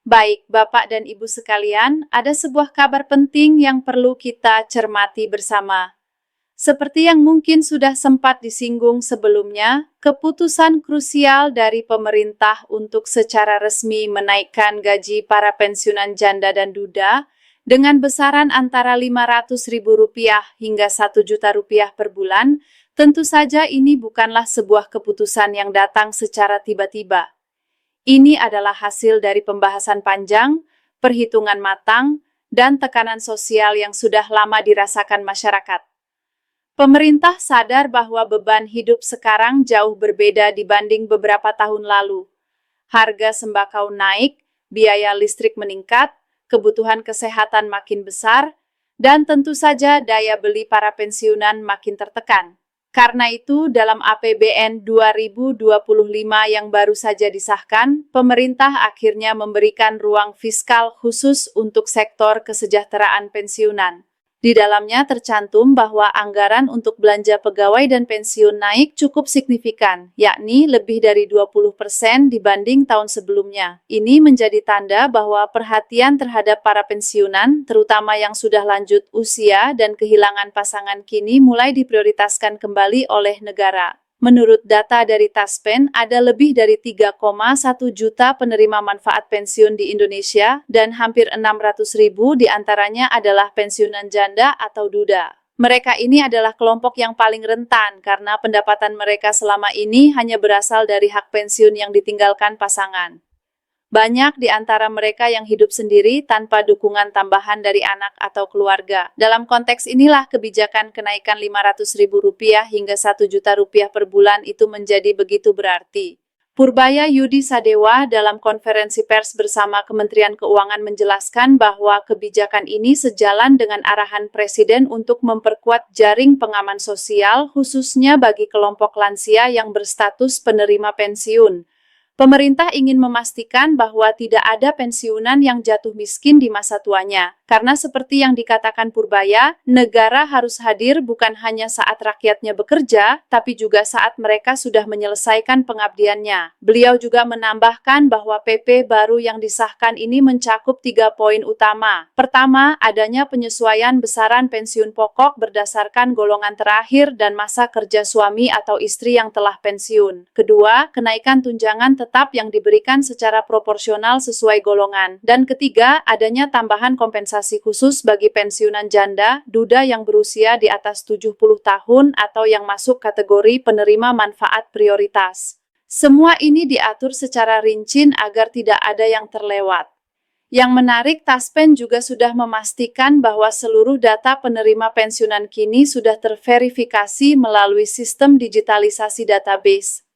Baik, Bapak dan Ibu sekalian, ada sebuah kabar penting yang perlu kita cermati bersama. Seperti yang mungkin sudah sempat disinggung sebelumnya, keputusan krusial dari pemerintah untuk secara resmi menaikkan gaji para pensiunan janda dan duda dengan besaran antara Rp500.000 hingga Rp1.000.000 per bulan, tentu saja ini bukanlah sebuah keputusan yang datang secara tiba-tiba. Ini adalah hasil dari pembahasan panjang, perhitungan matang, dan tekanan sosial yang sudah lama dirasakan masyarakat. Pemerintah sadar bahwa beban hidup sekarang jauh berbeda dibanding beberapa tahun lalu. Harga sembako naik, biaya listrik meningkat, kebutuhan kesehatan makin besar, dan tentu saja daya beli para pensiunan makin tertekan. Karena itu, dalam APBN 2025 yang baru saja disahkan, pemerintah akhirnya memberikan ruang fiskal khusus untuk sektor kesejahteraan pensiunan. Di dalamnya tercantum bahwa anggaran untuk belanja pegawai dan pensiun naik cukup signifikan, yakni lebih dari 20% dibanding tahun sebelumnya. Ini menjadi tanda bahwa perhatian terhadap para pensiunan, terutama yang sudah lanjut usia dan kehilangan pasangan kini mulai diprioritaskan kembali oleh negara. Menurut data dari Taspen, ada lebih dari 3,1 juta penerima manfaat pensiun di Indonesia dan hampir 600.000 diantaranya adalah pensiunan janda atau duda. Mereka ini adalah kelompok yang paling rentan karena pendapatan mereka selama ini hanya berasal dari hak pensiun yang ditinggalkan pasangan. Banyak di antara mereka yang hidup sendiri tanpa dukungan tambahan dari anak atau keluarga. Dalam konteks inilah kebijakan kenaikan Rp500.000 hingga Rp1.000.000 per bulan itu menjadi begitu berarti. Purbaya Yudi Sadewa dalam konferensi pers bersama Kementerian Keuangan menjelaskan bahwa kebijakan ini sejalan dengan arahan Presiden untuk memperkuat jaring pengaman sosial khususnya bagi kelompok lansia yang berstatus penerima pensiun. Pemerintah ingin memastikan bahwa tidak ada pensiunan yang jatuh miskin di masa tuanya, karena seperti yang dikatakan Purbaya, negara harus hadir bukan hanya saat rakyatnya bekerja, tapi juga saat mereka sudah menyelesaikan pengabdiannya. Beliau juga menambahkan bahwa PP baru yang disahkan ini mencakup 3 poin utama. Pertama, adanya penyesuaian besaran pensiun pokok berdasarkan golongan terakhir dan masa kerja suami atau istri yang telah pensiun. Kedua, kenaikan tunjangan tetap yang diberikan secara proporsional sesuai golongan. Dan ketiga, adanya tambahan kompensasi khusus bagi pensiunan janda, duda yang berusia di atas 70 tahun atau yang masuk kategori penerima manfaat prioritas. Semua ini diatur secara rinci agar tidak ada yang terlewat. Yang menarik, Taspen juga sudah memastikan bahwa seluruh data penerima pensiunan kini sudah terverifikasi melalui sistem digitalisasi database.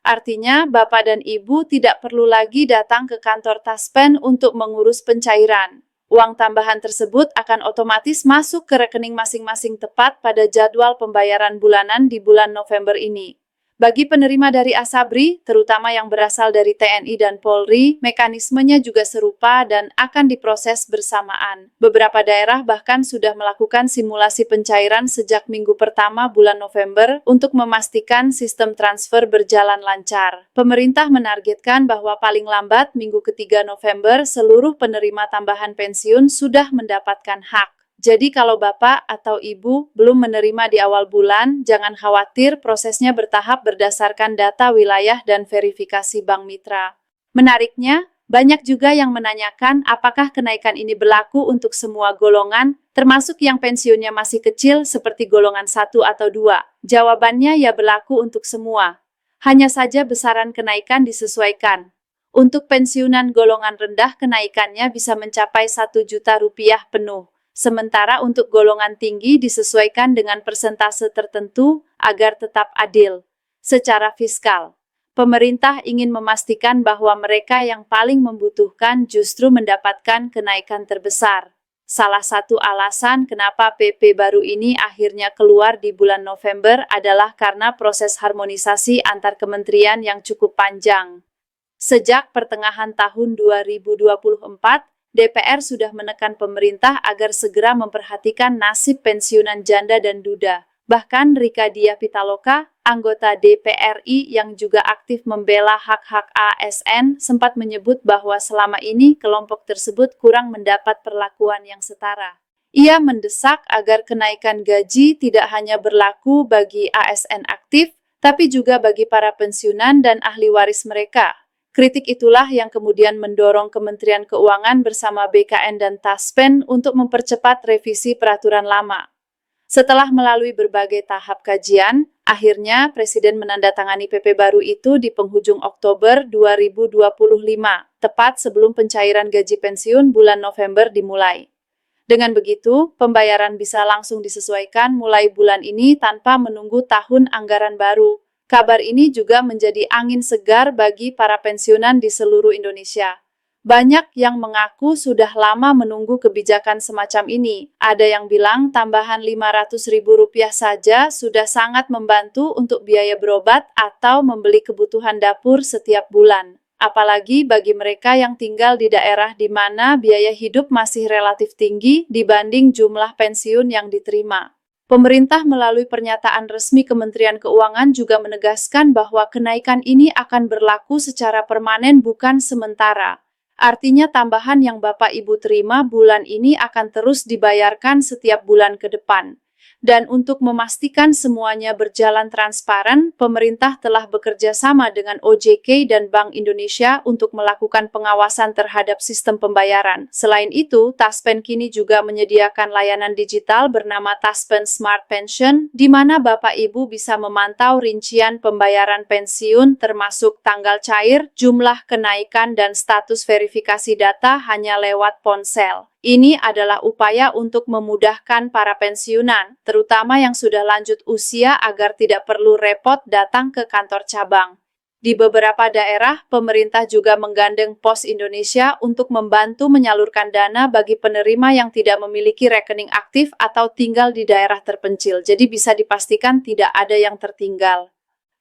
Artinya, Bapak dan Ibu tidak perlu lagi datang ke kantor Taspen untuk mengurus pencairan. Uang tambahan tersebut akan otomatis masuk ke rekening masing-masing tepat pada jadwal pembayaran bulanan di bulan November ini. Bagi penerima dari Asabri, terutama yang berasal dari TNI dan Polri, mekanismenya juga serupa dan akan diproses bersamaan. Beberapa daerah bahkan sudah melakukan simulasi pencairan sejak minggu pertama bulan November untuk memastikan sistem transfer berjalan lancar. Pemerintah menargetkan bahwa paling lambat minggu ketiga November seluruh penerima tambahan pensiun sudah mendapatkan hak. Jadi kalau Bapak atau Ibu belum menerima di awal bulan, jangan khawatir, prosesnya bertahap berdasarkan data wilayah dan verifikasi Bank Mitra. Menariknya, banyak juga yang menanyakan apakah kenaikan ini berlaku untuk semua golongan, termasuk yang pensiunnya masih kecil seperti golongan 1 atau 2. Jawabannya ya berlaku untuk semua. Hanya saja besaran kenaikan disesuaikan. Untuk pensiunan golongan rendah kenaikannya bisa mencapai Rp1.000.000 penuh. Sementara untuk golongan tinggi disesuaikan dengan persentase tertentu agar tetap adil. Secara fiskal, pemerintah ingin memastikan bahwa mereka yang paling membutuhkan justru mendapatkan kenaikan terbesar. Salah satu alasan kenapa PP baru ini akhirnya keluar di bulan November adalah karena proses harmonisasi antar kementerian yang cukup panjang. Sejak pertengahan tahun 2024, DPR sudah menekan pemerintah agar segera memperhatikan nasib pensiunan janda dan duda. Bahkan Rika Diah Pitaloka, anggota DPR RI yang juga aktif membela hak-hak ASN, sempat menyebut bahwa selama ini kelompok tersebut kurang mendapat perlakuan yang setara. Ia mendesak agar kenaikan gaji tidak hanya berlaku bagi ASN aktif, tapi juga bagi para pensiunan dan ahli waris mereka. Kritik itulah yang kemudian mendorong Kementerian Keuangan bersama BKN dan Taspen untuk mempercepat revisi peraturan lama. Setelah melalui berbagai tahap kajian, akhirnya Presiden menandatangani PP baru itu di penghujung Oktober 2025, tepat sebelum pencairan gaji pensiun bulan November dimulai. Dengan begitu, pembayaran bisa langsung disesuaikan mulai bulan ini tanpa menunggu tahun anggaran baru. Kabar ini juga menjadi angin segar bagi para pensiunan di seluruh Indonesia. Banyak yang mengaku sudah lama menunggu kebijakan semacam ini. Ada yang bilang tambahan Rp500.000 saja sudah sangat membantu untuk biaya berobat atau membeli kebutuhan dapur setiap bulan. Apalagi bagi mereka yang tinggal di daerah di mana biaya hidup masih relatif tinggi dibanding jumlah pensiun yang diterima. Pemerintah melalui pernyataan resmi Kementerian Keuangan juga menegaskan bahwa kenaikan ini akan berlaku secara permanen bukan sementara. Artinya tambahan yang Bapak Ibu terima bulan ini akan terus dibayarkan setiap bulan ke depan. Dan untuk memastikan semuanya berjalan transparan, pemerintah telah bekerja sama dengan OJK dan Bank Indonesia untuk melakukan pengawasan terhadap sistem pembayaran. Selain itu, Taspen kini juga menyediakan layanan digital bernama Taspen Smart Pension, di mana Bapak Ibu bisa memantau rincian pembayaran pensiun termasuk tanggal cair, jumlah kenaikan, dan status verifikasi data hanya lewat ponsel. Ini adalah upaya untuk memudahkan para pensiunan, terutama yang sudah lanjut usia agar tidak perlu repot datang ke kantor cabang. Di beberapa daerah, pemerintah juga menggandeng Pos Indonesia untuk membantu menyalurkan dana bagi penerima yang tidak memiliki rekening aktif atau tinggal di daerah terpencil. Jadi bisa dipastikan tidak ada yang tertinggal.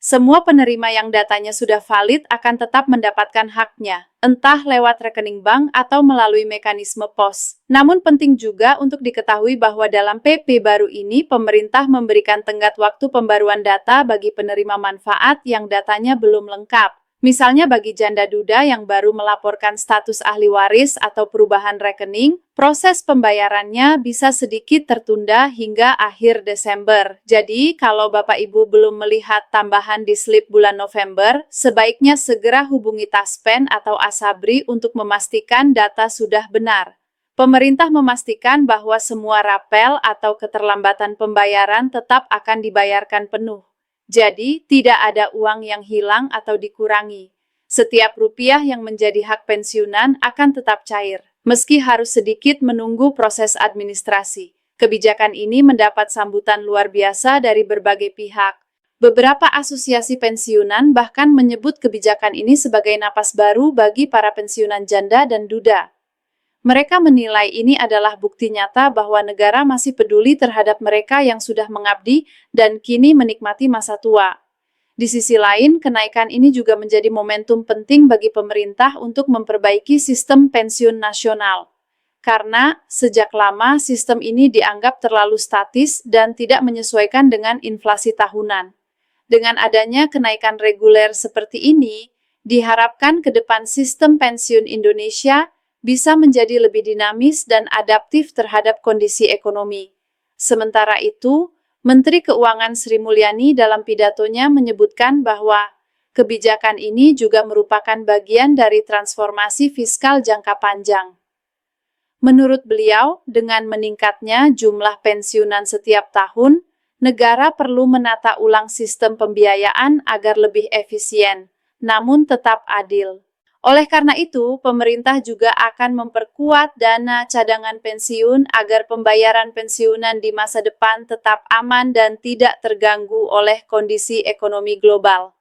Semua penerima yang datanya sudah valid akan tetap mendapatkan haknya, entah lewat rekening bank atau melalui mekanisme pos. Namun penting juga untuk diketahui bahwa dalam PP baru ini pemerintah memberikan tenggat waktu pembaruan data bagi penerima manfaat yang datanya belum lengkap. Misalnya bagi janda duda yang baru melaporkan status ahli waris atau perubahan rekening, proses pembayarannya bisa sedikit tertunda hingga akhir Desember. Jadi, kalau Bapak Ibu belum melihat tambahan di slip bulan November, sebaiknya segera hubungi Taspen atau Asabri untuk memastikan data sudah benar. Pemerintah memastikan bahwa semua rapel atau keterlambatan pembayaran tetap akan dibayarkan penuh. Jadi, tidak ada uang yang hilang atau dikurangi. Setiap rupiah yang menjadi hak pensiunan akan tetap cair, meski harus sedikit menunggu proses administrasi. Kebijakan ini mendapat sambutan luar biasa dari berbagai pihak. Beberapa asosiasi pensiunan bahkan menyebut kebijakan ini sebagai napas baru bagi para pensiunan janda dan duda. Mereka menilai ini adalah bukti nyata bahwa negara masih peduli terhadap mereka yang sudah mengabdi dan kini menikmati masa tua. Di sisi lain, kenaikan ini juga menjadi momentum penting bagi pemerintah untuk memperbaiki sistem pensiun nasional. Karena sejak lama sistem ini dianggap terlalu statis dan tidak menyesuaikan dengan inflasi tahunan. Dengan adanya kenaikan reguler seperti ini, diharapkan ke depan sistem pensiun Indonesia bisa menjadi lebih dinamis dan adaptif terhadap kondisi ekonomi. Sementara itu, Menteri Keuangan Sri Mulyani dalam pidatonya menyebutkan bahwa kebijakan ini juga merupakan bagian dari transformasi fiskal jangka panjang. Menurut beliau, dengan meningkatnya jumlah pensiunan setiap tahun, negara perlu menata ulang sistem pembiayaan agar lebih efisien, namun tetap adil. Oleh karena itu, pemerintah juga akan memperkuat dana cadangan pensiun agar pembayaran pensiunan di masa depan tetap aman dan tidak terganggu oleh kondisi ekonomi global.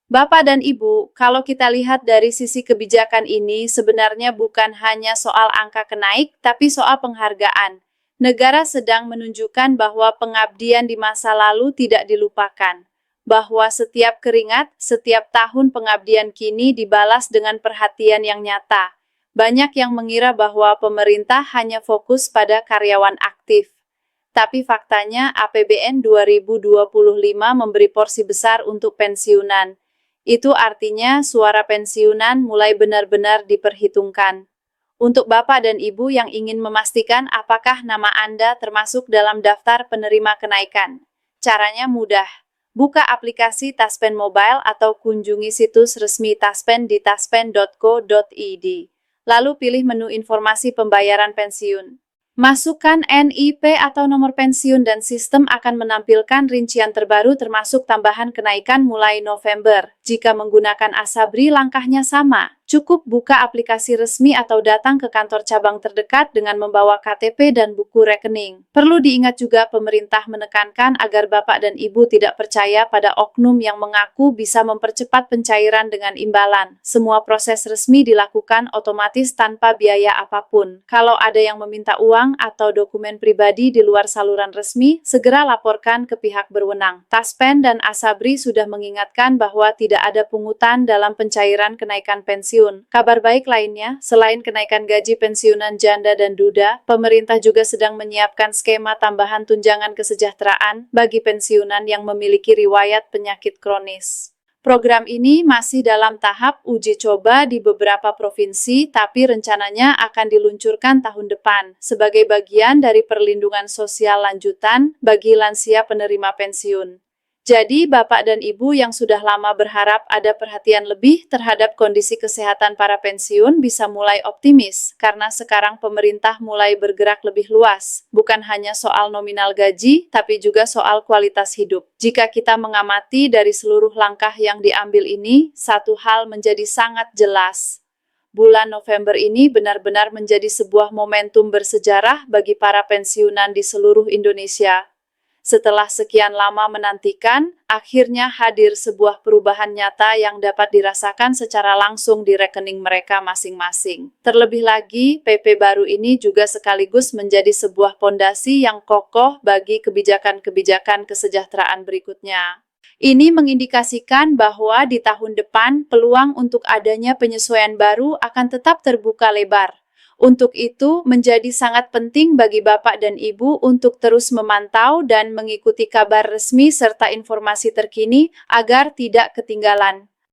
Bapak dan Ibu, kalau kita lihat dari sisi kebijakan ini sebenarnya bukan hanya soal angka kenaik, tapi soal penghargaan. Negara sedang menunjukkan bahwa pengabdian di masa lalu tidak dilupakan. Bahwa setiap keringat, setiap tahun pengabdian kini dibalas dengan perhatian yang nyata. Banyak yang mengira bahwa pemerintah hanya fokus pada karyawan aktif. Tapi faktanya APBN 2025 memberi porsi besar untuk pensiunan. Itu artinya suara pensiunan mulai benar-benar diperhitungkan. Untuk Bapak dan Ibu yang ingin memastikan apakah nama Anda termasuk dalam daftar penerima kenaikan, caranya mudah. Buka aplikasi Taspen Mobile atau kunjungi situs resmi Taspen di taspen.co.id. Lalu pilih menu informasi pembayaran pensiun. Masukkan NIP atau nomor pensiun dan sistem akan menampilkan rincian terbaru termasuk tambahan kenaikan mulai November. Jika menggunakan Asabri langkahnya sama. Cukup buka aplikasi resmi atau datang ke kantor cabang terdekat dengan membawa KTP dan buku rekening. Perlu diingat juga pemerintah menekankan agar Bapak dan Ibu tidak percaya pada oknum yang mengaku bisa mempercepat pencairan dengan imbalan. Semua proses resmi dilakukan otomatis tanpa biaya apapun. Kalau ada yang meminta uang atau dokumen pribadi di luar saluran resmi, segera laporkan ke pihak berwenang. Taspen dan Asabri sudah mengingatkan bahwa tidak ada pungutan dalam pencairan kenaikan pensiun. Kabar baik lainnya, selain kenaikan gaji pensiunan janda dan duda, pemerintah juga sedang menyiapkan skema tambahan tunjangan kesejahteraan bagi pensiunan yang memiliki riwayat penyakit kronis. Program ini masih dalam tahap uji coba di beberapa provinsi, tapi rencananya akan diluncurkan tahun depan sebagai bagian dari perlindungan sosial lanjutan bagi lansia penerima pensiun. Jadi, Bapak dan Ibu yang sudah lama berharap ada perhatian lebih terhadap kondisi kesehatan para pensiun bisa mulai optimis, karena sekarang pemerintah mulai bergerak lebih luas, bukan hanya soal nominal gaji, tapi juga soal kualitas hidup. Jika kita mengamati dari seluruh langkah yang diambil ini, satu hal menjadi sangat jelas. Bulan November ini benar-benar menjadi sebuah momentum bersejarah bagi para pensiunan di seluruh Indonesia. Setelah sekian lama menantikan, akhirnya hadir sebuah perubahan nyata yang dapat dirasakan secara langsung di rekening mereka masing-masing. Terlebih lagi, PP baru ini juga sekaligus menjadi sebuah pondasi yang kokoh bagi kebijakan-kebijakan kesejahteraan berikutnya. Ini mengindikasikan bahwa di tahun depan peluang untuk adanya penyesuaian baru akan tetap terbuka lebar. Untuk itu, menjadi sangat penting bagi Bapak dan Ibu untuk terus memantau dan mengikuti kabar resmi serta informasi terkini agar tidak ketinggalan.